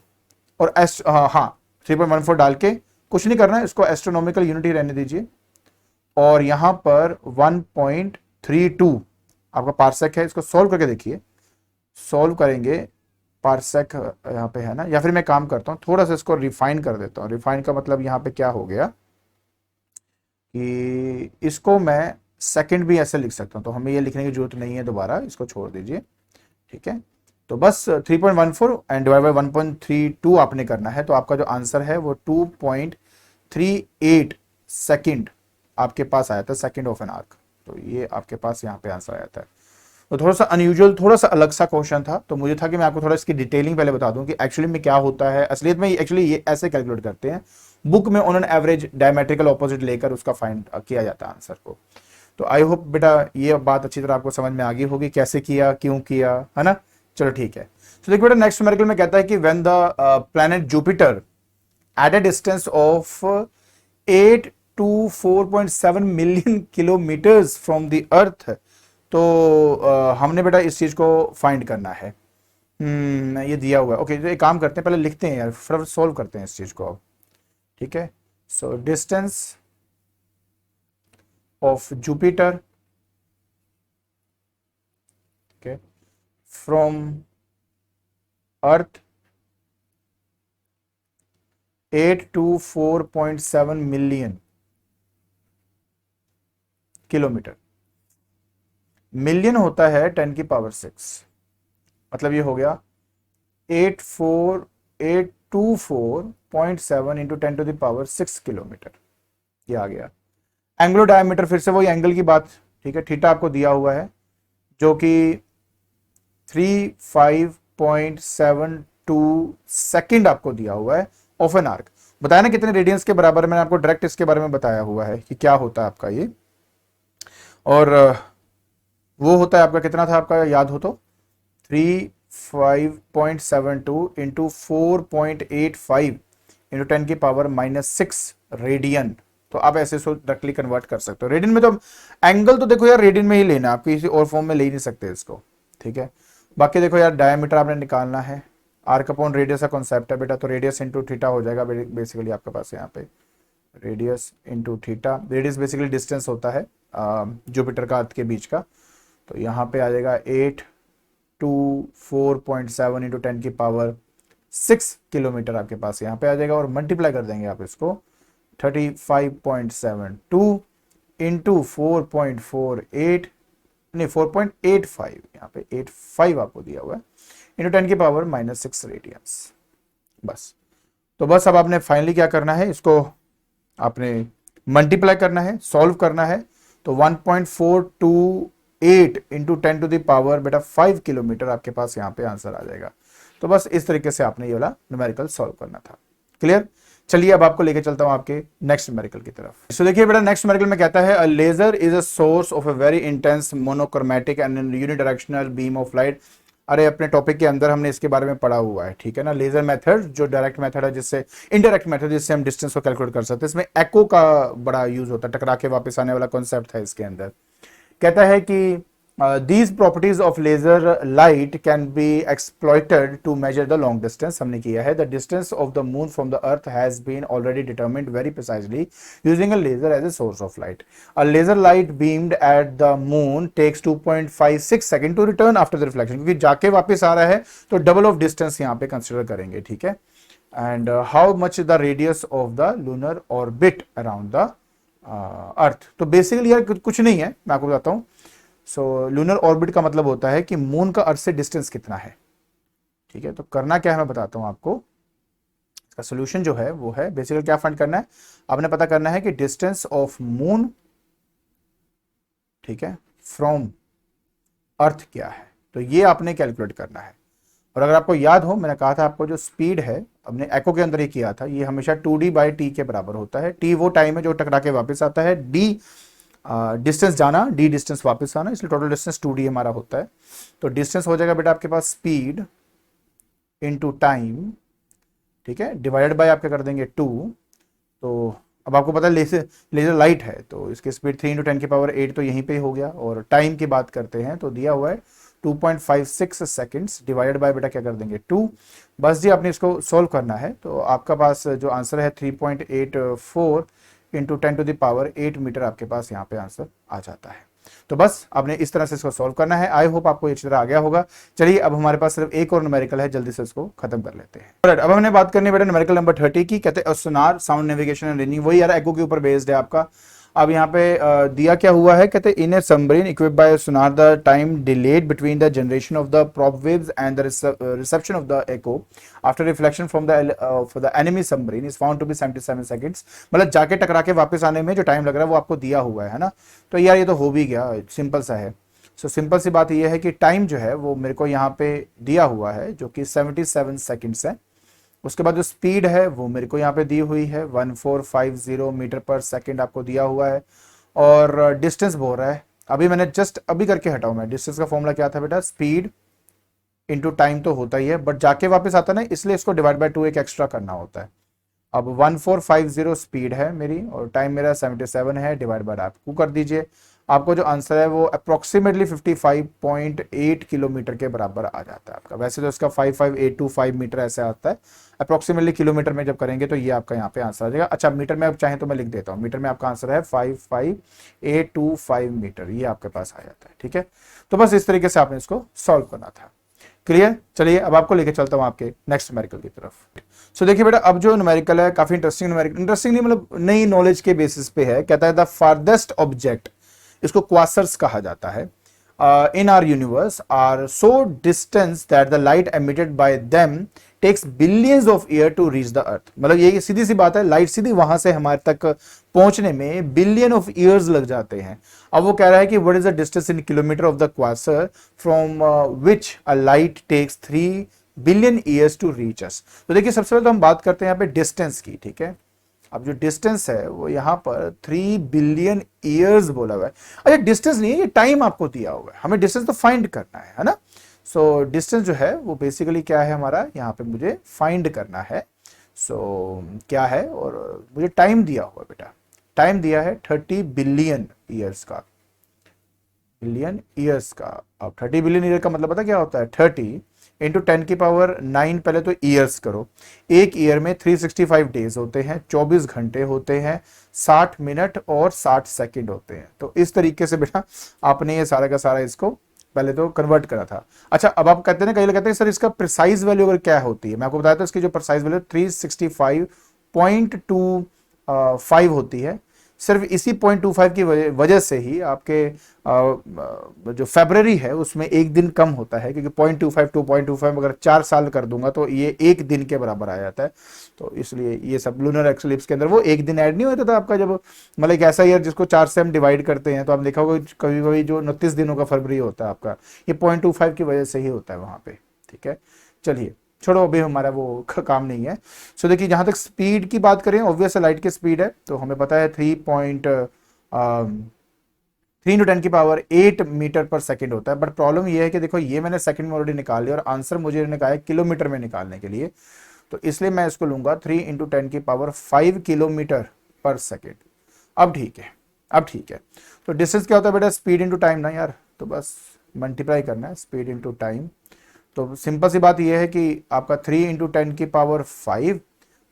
हाँ 3.14 डाल के कुछ नहीं करना है, इसको एस्ट्रोनॉमिकल यूनिट ही रहने दीजिए। और यहां पर 1.32 आपका पार्सेक है, इसको सॉल्व करके देखिए, सॉल्व करेंगे पार्सेक यहाँ पे है ना, या फिर मैं काम करता हूँ थोड़ा सा इसको रिफाइन कर देता हूँ। रिफाइन का मतलब यहाँ पे क्या हो गया कि इसको मैं सेकंड भी ऐसे लिख सकता हूँ, तो हमें ये लिखने की जरूरत नहीं है दोबारा, इसको छोड़ दीजिए, ठीक है। तो बस 3.14 एंड डिवाइड बाय 1.32 आपने करना है, तो आपका जो आंसर है वो 2.38 सेकंड आपके पास आया था, सेकंड ऑफ एन आर्क। तो ये आपके पास यहाँ पे आंसर आया था। तो थोड़ा सा अनयूजुअल, थोड़ा सा अलग सा क्वेश्चन था, तो मुझे था कि मैं आपको थोड़ा इसकी डिटेलिंग पहले बता दूं कि एक्चुअली में क्या होता है। असलियत में एक्चुअली ये ऐसे कैलकुलेट करते हैं, बुक में on an average diametrical opposite लेकर उसका फाइंड किया जाता है आंसर को। तो आई होप बेटा ये बात अच्छी तरह आपको समझ में आ गई होगी, कैसे किया, क्यों किया, है ना। चलो ठीक है। तो देखो बेटा नेक्स्ट न्यूमेरिकल में कहता है कि when the planet Jupiter eight a distance of 8 to 4.7 million kilometres from the earth, तो हमने बेटा इस चीज को फाइंड करना है। ये दिया हुआ है, ओके। तो एक काम करते हैं, पहले लिखते हैं यार, फिर सॉल्व करते हैं इस चीज को अब, ठीक है। So distance of Jupiter, okay, from earth 8 to 4.7 million kilometre. Million होता है 10 की पावर 6, मतलब ये हो गया 824.7 into 10 to the power 6 kilometre, ये आ गया। एंगुलर डायमीटर फिर से वही एंगल की बात, ठीक है, थीटा आपको दिया हुआ है जो कि 35.72 सेकंड आपको दिया हुआ है ऑफ एन आर्क। बताया ना कितने रेडियंस के बराबर, मैंने आपको डायरेक्ट इसके बारे में बताया हुआ है कि क्या होता है आपका ये। और वो होता है आपका, कितना था आपका याद हो तो, 35.72 इंटू 4.85 इंटू 10 की पावर -6 रेडियन। तो आप ऐसे सो डायरेक्टली कन्वर्ट कर सकते हो। रेडियन में तो एंगल तो देखो यार रेडियन में ही लेना है, आप किसी और फॉर्म में ले ही नहीं सकते इसको, ठीक है। बाकी देखो यार डायमीटर आपने निकालना है, आर्क अपॉन रेडियस का कॉन्सेप्ट है बेटा, तो रेडियस इंटू थीटा हो जाएगा बेसिकली आपके पास यहाँ पे, radius into theta. Radius basically distance होता है जुपिटर का अर्थ के बीच का। तो यहाँ पे आ जाएगा 824.7 इंटू 10 की पावर 6 किलोमीटर आपके पास यहाँ पे आ जाएगा, और मल्टीप्लाई कर देंगे आप इसको 35.72 इंटू 4.48 नहीं 4.85, यहाँ पे 85 आपको दिया हुआ है, इंटू 10 की पावर -6 रेडियंस। बस तो बस अब आपने फाइनली क्या करना है, इसको आपने मल्टीप्लाई करना है, सॉल्व करना है। तो 1.428 इंटू 10 टू द पावर बेटा 5 किलोमीटर आपके पास यहाँ पे आंसर आ जाएगा। तो बस इस तरीके से आपने ये वाला न्यूमेरिकल सॉल्व करना था। क्लियर? चलिए अब आपको लेके चलता हूं आपके नेक्स्ट न्यूमेरिकल की तरफ। सो देखिए बेटा नेक्स्ट न्यूमेरिकल में कहता है, a laser is a source of a very intense monochromatic and unidirectional beam of light. अरे अपने टॉपिक के अंदर हमने इसके बारे में पढ़ा हुआ है, ठीक है ना। लेजर मेथड जो डायरेक्ट मेथड है, जिससे इनडायरेक्ट मेथड जिससे हम डिस्टेंस को कैलकुलेट कर सकते हैं, इसमें एको का बड़ा यूज होता है, टकरा के वापस आने वाला कॉन्सेप्ट है इसके अंदर। कहता है कि these properties of laser light can be exploited to measure the long distance। हमने किया है, the distance of the moon from the earth has been already determined very precisely using a laser as a source of light। A laser light beamed at the moon takes 2.56 second to return after the reflection। क्योंकि जाके वापस आ रहा है तो double of distance यहाँ पे consider करेंगे, ठीक है। And how much the radius of the lunar orbit around the earth. तो बेसिकली यार कुछ नहीं है, मैं आपको बताता हूँ। सो लूनर ऑर्बिट का मतलब होता है कि मून का अर्थ से डिस्टेंस कितना है, ठीक है। तो करना क्या है मैं बताता हूं आपको। इसका सोल्यूशन जो है वो है बेसिकली क्या फाइंड करना है, आपने पता करना है कि डिस्टेंस ऑफ मून, ठीक है, फ्रॉम अर्थ क्या है। तो ये आपने कैलकुलेट करना है। और अगर आपको याद हो, मैंने कहा था आपको जो स्पीड है, हमने एको के अंदर ही किया था, ये हमेशा 2d/t के बराबर होता है। t वो टाइम है जो टकरा के वापस आता है, d डिस्टेंस जाना, डी डिस्टेंस वापस आना, इसलिए टोटल डिस्टेंस 2d हमारा होता है। तो डिस्टेंस हो जाएगा बेटा आपके पास स्पीड इनटू टाइम, ठीक है, डिवाइडेड बाय आप क्या कर देंगे 2। तो अब आपको पता है लेजर लाइट है, तो इसकी स्पीड 3 इंटू 10 की पावर 8 तो यहीं पे ही हो गया। और टाइम की बात करते हैं तो दिया हुआ है 2.56 सेकेंड्स, डिवाइडेड बाय बेटा क्या कर देंगे 2। बस जी आपने इसको सोल्व करना है। तो आपका पास जो आंसर है 3.84 into 10 to the power 8 metre आपके पास यहाँ पे आंसर आ जाता है। तो बस आपने इस तरह से इसको सॉल्व करना है। आई होप आपको ये चित्र आ गया होगा। चलिए अब हमारे पास सिर्फ एक और न्यूमेरिकल है, जल्दी से इसको खत्म कर लेते हैं। अब हमने बात करनी है बेटा न्यूमेरिकल नंबर 30 की। कहते हैं सोनार, साउंड नेविगेशन एंड रेंजिंग, वही यार एको के ऊपर बेस्ड है आपका। अब यहाँ पे दिया क्या हुआ है, कहते हैं in a submarine equipped by sonar the time delayed between the generation of the probe waves and the reception of the echo after reflection from the enemy submarine is found to be 77 seconds. मतलब जाके टकरा के वापस आने में जो time लग रहा है वो आपको दिया हुआ है ना। तो यार ये तो हो भी गया, सिंपल सा है। सो सिंपल सी बात ये है कि टाइम जो है वो मेरे को यहाँ पे दिया हुआ है जो कि 77 सेकंड्स है। उसके बाद जो स्पीड है वो मेरे को यहाँ पे दी हुई है 1450 मीटर पर सेकंड आपको दिया हुआ है। और डिस्टेंस बोल रहा है, अभी मैंने जस्ट अभी करके हटाऊं मैं। डिस्टेंस का फॉर्मूला क्या था बेटा, स्पीड इंटू टाइम तो होता ही है, बट जाके वापस आता ना, इसलिए इसको डिवाइड बाय 2 एक एक्स्ट्रा करना होता है। अब 1450 स्पीड है मेरी और टाइम मेरा 77 है, डिवाइड बाय आप कर दीजिए। आपको जो आंसर है वो अप्रोक्सीमेटली 55.8 किलोमीटर के बराबर आ जाता है आपका। वैसे तो इसका 55825 मीटर ऐसे आता है, अप्रोक्सीमेटली किलोमीटर में जब करेंगे तो ये आपका यहाँ पे आंसर आ जाएगा। अच्छा मीटर में अब चाहें तो मैं लिख देता हूँ, मीटर में आपका आंसर है 55825 मीटर, ये आपके पास आ जाता है, ठीक है। तो बस इस तरीके से आपने इसको सॉल्व करना था। क्लियर? चलिए अब आपको लेके चलता हूँ आपके नेक्स्ट न्यूमेरिकल की तरफ। सो देखिए बेटा अब जो न्यूमेरिकल है काफी इंटरेस्टिंग न्यूमेरिकल, इंटरेस्टिंग नहीं मतलब नई नॉलेज के बेसिस पे है। कहता है द फारदेस्ट ऑब्जेक्ट, इसको क्वासर्स कहा जाता है, in our universe are so distance that the light emitted by them takes billions of year to reach the earth. मतलब ये सीधी सी बात है, लाइट सीधी वहां से हमारे तक पहुंचने में बिलियन ऑफ ईयर्स लग जाते हैं। अब वो कह रहा है कि what is the distance in kilometre of the quasar from which a light takes 3 billion years to reach us. तो देखिए सबसे पहले तो हम बात करते हैं यहाँ पे डिस्टेंस की, ठीक है। अब जो डिस्टेंस है वो यहाँ पर 3 बिलियन ईयर्स बोला हुआ है। अच्छा डिस्टेंस नहीं है, ये टाइम आपको दिया हुआ है, हमें डिस्टेंस तो फाइंड करना है ना। सो डिस्टेंस जो है वो बेसिकली क्या है हमारा, यहाँ पे मुझे फाइंड करना है। क्या है, और मुझे टाइम दिया हुआ बेटा, टाइम दिया है 30 बिलियन ईयर्स का, बिलियन ईयर्स का। अब 30 बिलियन ईयर का मतलब पता क्या होता है, 30 इंटू 10⁹ पहले तो ईयर्स करो। एक ईयर में 365 डेज होते हैं, 24 घंटे होते हैं, 60 मिनट और 60 सेकंड होते हैं। तो इस तरीके से बेटा आपने ये सारा का सारा इसको पहले तो कन्वर्ट करा था। अच्छा, अब आप कहते हैं, कई लोग कहते हैं सर इसका प्रिसाइज वैल्यू अगर क्या होती है, मैं आपको बताया था इसकी जो प्रिसाइज वैल्यू 365.25 होती है। सिर्फ इसी 0.25 की वजह से ही आपके जो फेब्रवरी है उसमें एक दिन कम होता है, क्योंकि 0.25 2.25 अगर 4 साल कर दूंगा तो ये एक दिन के बराबर आ जाता है। तो इसलिए ये सब लूनर एक्लिप्स के अंदर वो एक दिन ऐड नहीं होता था आपका, जब मतलब एक ऐसा ईयर जिसको 4 से हम डिवाइड करते हैं, तो आप देखा होगा कभी कभी जो 29 दिनों का फरवरी होता है आपका, ये 0.25 की वजह से ही होता है वहां पे। ठीक है, चलिए छोड़ो, अभी हमारा वो काम नहीं है। सो देखिए, जहां तक स्पीड की बात करें, ऑब्वियस लाइट की स्पीड है, तो हमें पता है 3 × 10⁸ मीटर पर सेकंड होता है। बट प्रॉब्लम ये है कि देखो, ये मैंने सेकंड में ऑलरेडी निकाल लिया और आंसर मुझे ने कहा है किलोमीटर में निकालने के लिए, तो इसलिए मैं इसको लूंगा 3 × 10⁵ किलोमीटर पर सेकेंड। अब ठीक है, अब ठीक है। तो डिस्टेंस क्या होता है बेटा, स्पीड इंटू टाइम ना यार, तो बस मल्टीप्लाई करना है स्पीड इंटू टाइम। तो सिंपल सी बात यह है कि आपका 3 × 10⁵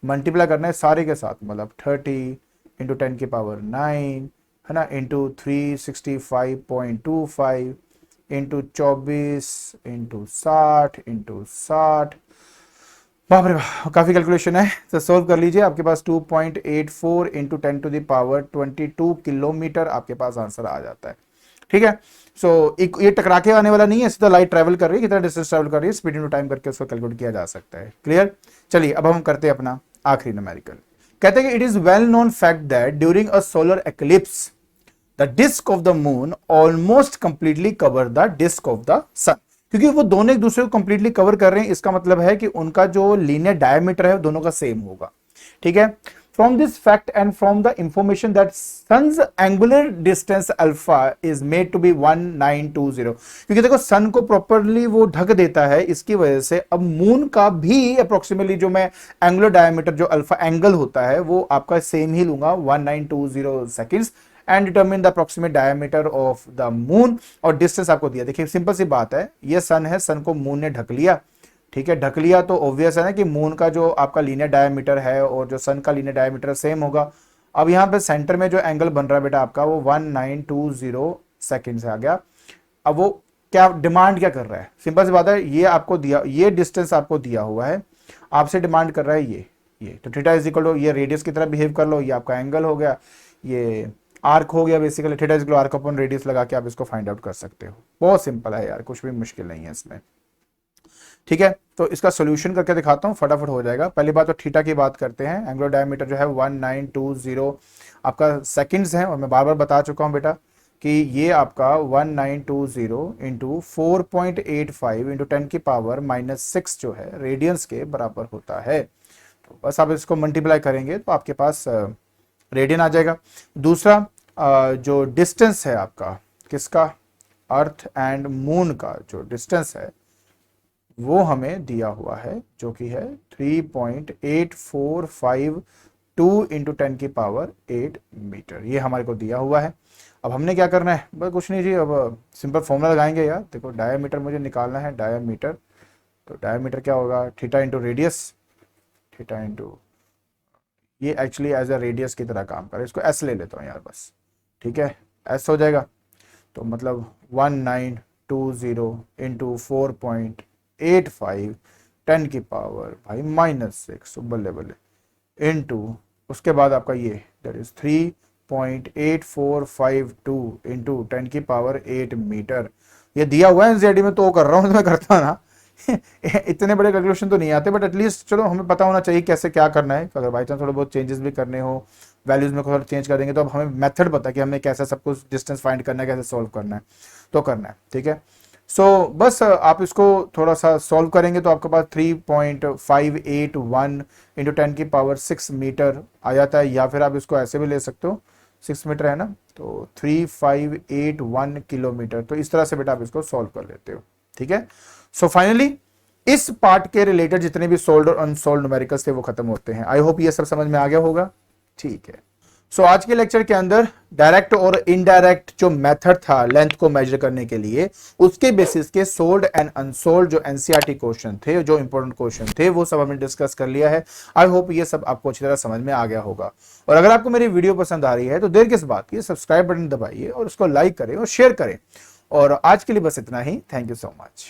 मल्टीप्लाई करना है सारे के साथ, मतलब 30 × 10⁹ है ना, इंटू 365.25 इंटू 24 इंटू 60 इंटू 60। बाप रे बाप, काफी कैलकुलेशन है। तो सोल्व कर लीजिए, आपके पास 2.84 इंटू 10⁻22 किलोमीटर आपके पास आंसर आ जाता है। ठीक है, सो ये टकरा के आने वाला नहीं है, सीधा लाइट ट्रैवल कर रही है, कितना डिस्टेंस ट्रैवल कर रही है, स्पीड इंटू टाइम करके उसको कैलकुलेट किया जा सकता है। क्लियर। चलिए अब हम करते हैं अपना आखिरी न्यूमेरिकल। कहते हैं कि it is well known fact that during a solar eclipse the disc of the moon almost completely cover the disc of the sun. क्योंकि वो दोनों एक दूसरे को कंप्लीटली कवर कर रहे हैं, इसका मतलब है कि उनका जो लीनियर डायमीटर है दोनों का सेम होगा। ठीक है, from this fact and from the information that sun's angular distance alpha is made to be 1920, क्योंकि देखो सन को प्रॉपरली वो ढक देता है, इसकी वजह से अब मून का भी अप्रोक्सीमेटली जो मैं एंगुलर डायमीटर जो अल्फा एंगल होता है वो आपका सेम ही लूंगा 1920 seconds and determine the approximate diameter of the moon. और डिस्टेंस आपको दिया, देखिए सिंपल सी बात है, ये सन है, सन को मून ने ढक लिया। ठीक है, ढक लिया तो ऑब्वियस है ना कि मून का जो आपका लीनियर डायमीटर है और जो सन का लीनियर डायमीटर सेम होगा। अब यहाँ पे सेंटर में जो एंगल बन रहा है बेटा आपका वो 1920 सेकेंड से आ गया। अब वो क्या डिमांड क्या कर रहा है, सिंपल सी बात है, ये आपको दिया, ये डिस्टेंस आपको दिया हुआ है, आपसे डिमांड कर रहा है ये तो थीटा इज इक्वल टू ये रेडियस की तरह बिहेव कर लो, ये आपका एंगल हो गया, ये आर्क हो गया, basically theta is equal to arc upon radius लगा के आप इसको फाइंड आउट कर सकते हो। बहुत सिंपल है यार, कुछ भी मुश्किल नहीं है इसमें। ठीक है, तो इसका सॉल्यूशन करके दिखाता हूं, फटाफट हो जाएगा। पहली बात तो थीटा की बात करते हैं, एंगुलर डायमीटर जो है 1920 आपका सेकंड्स है, और मैं बार बार बता चुका हूं बेटा कि ये आपका 1920 इंटू 4.85 इंटू 10⁻⁻6 जो है रेडियंस के बराबर होता है। तो बस आप इसको मल्टीप्लाई करेंगे तो आपके पास रेडियन आ जाएगा। दूसरा जो डिस्टेंस है आपका किसका, अर्थ एंड मून का जो डिस्टेंस है वो हमें दिया हुआ है, जो कि है 3.8452 इंटू 10⁸ मीटर, ये हमारे को दिया हुआ है। अब हमने क्या करना है, बस कुछ नहीं जी, अब सिंपल फॉर्मूला लगाएंगे यार। देखो डायमीटर मुझे निकालना है, डायमीटर, तो डायमीटर क्या होगा, theta into radius, theta into ये एक्चुअली एज अ रेडियस की तरह काम करे, इसको एस ले लेता हूँ यार बस। ठीक है, एस हो जाएगा, तो मतलब 1920 इंटू 4.85 10⁻⁻6 बल्ले बल्ले इंटू उसके बाद आपका ये दैट इज 3.8452 इंटू 10⁸ मीटर। ये दिया हुआ है एनसीईआरटी में तो कर रहा हूँ, मैं करता ना इतने बड़े कैलकुलेशन तो नहीं आते, बट एटलीस्ट चलो हमें पता होना चाहिए कैसे क्या करना है। अगर बाई चांस थोड़े बहुत चेंजेस भी करने हो, वैल्यूज में थोड़ा चेंज कर देंगे, तो अब हमें मेथड पता है कि हमें कैसे सब कुछ डिस्टेंस फाइंड करना है, कैसे सॉल्व करना है, तो करना है। ठीक है, सो बस आप इसको थोड़ा सा सॉल्व करेंगे तो आपके पास 3.581 इंटू 10⁻6 मीटर आ जाता है, या फिर आप इसको ऐसे भी ले सकते हो, 6 मीटर है ना, तो 3581 किलोमीटर। तो इस तरह से बेटा आप इसको सॉल्व कर लेते हो। ठीक है, सो फाइनली इस पार्ट के रिलेटेड जितने भी सोल्ड और अनसोल्ड न्यूमेरिकल्स थे वो खत्म होते हैं। आई होप ये सब समझ में आ गया होगा। ठीक है, सो आज के लेक्चर के अंदर डायरेक्ट और इनडायरेक्ट जो मेथड था लेंथ को मेजर करने के लिए, उसके बेसिस के सोल्ड एंड अनसोल्ड जो एनसीईआरटी क्वेश्चन थे, जो इंपॉर्टेंट क्वेश्चन थे, वो सब हमने डिस्कस कर लिया है। आई होप ये सब आपको अच्छी तरह समझ में आ गया होगा। और अगर आपको मेरी वीडियो पसंद आ रही है तो देर किस बात की, सब्सक्राइब बटन दबाइए और उसको लाइक करें और शेयर करें। और आज के लिए बस इतना ही। Thank you so much.